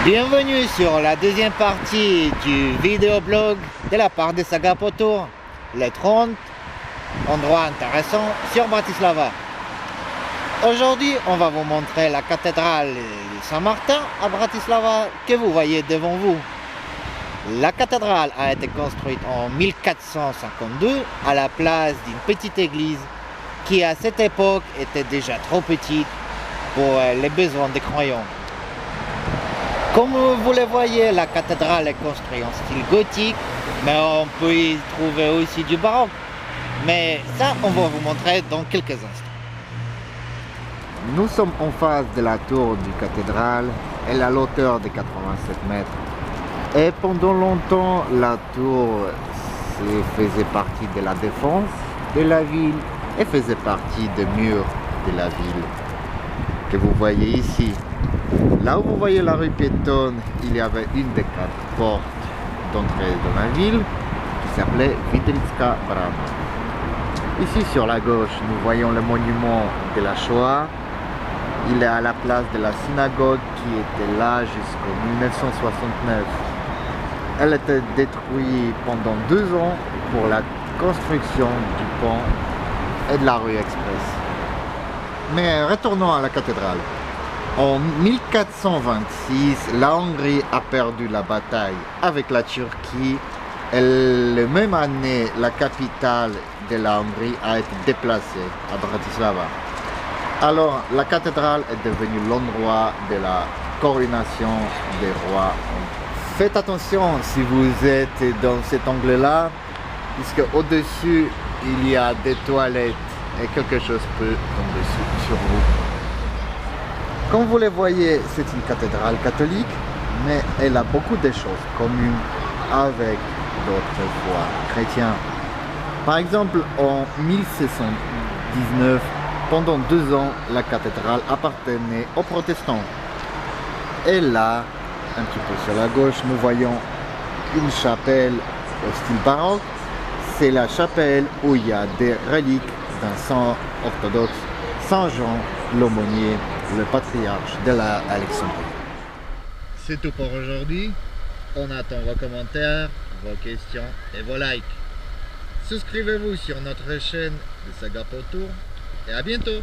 Bienvenue sur la deuxième partie du vidéoblog de la part de Sagapotour, les 30 endroits intéressants sur Bratislava. Aujourd'hui, on va vous montrer la cathédrale de Saint-Martin à Bratislava que vous voyez devant vous. La cathédrale a été construite en 1452 à la place d'une petite église qui à cette époque était déjà trop petite pour les besoins des croyants. Comme vous le voyez, la cathédrale est construite en style gothique, mais on peut y trouver aussi du baroque. Mais ça, on va vous montrer dans quelques instants. Nous sommes en face de la tour du cathédrale. Elle a l'auteur de 87 mètres. Et pendant longtemps, la tour faisait partie de la défense de la ville et faisait partie des murs de la ville que vous voyez ici. Là où vous voyez la rue piétonne, il y avait une des 4 portes d'entrée de la ville qui s'appelait Vitrycka Brama. Ici sur la gauche, nous voyons le monument de la Shoah. Il est à la place de la synagogue qui était là jusqu'en 1969. Elle était détruite pendant 2 ans pour la construction du pont et de la rue Express. Mais retournons à la cathédrale. En 1426, la Hongrie a perdu la bataille avec la Turquie et la même année, la capitale de la Hongrie a été déplacée à Bratislava. Alors, la cathédrale est devenue l'endroit de la coronation des rois. Faites attention si vous êtes dans cet angle-là, puisque au-dessus, il y a des toilettes et quelque chose peut tomber sur vous. Comme vous le voyez, c'est une cathédrale catholique, mais elle a beaucoup de choses communes avec d'autres foi chrétiens. Par exemple, en 1619, pendant 2 ans, la cathédrale appartenait aux protestants. Et là, un petit peu sur la gauche, nous voyons une chapelle au style baroque. C'est la chapelle où il y a des reliques d'un saint orthodoxe, Saint Jean l'aumônier, le patriarche de l'Alexandrie. C'est tout pour aujourd'hui. On attend vos commentaires, vos questions et vos likes. Souscrivez-vous sur notre chaîne de Sagapotour et à bientôt.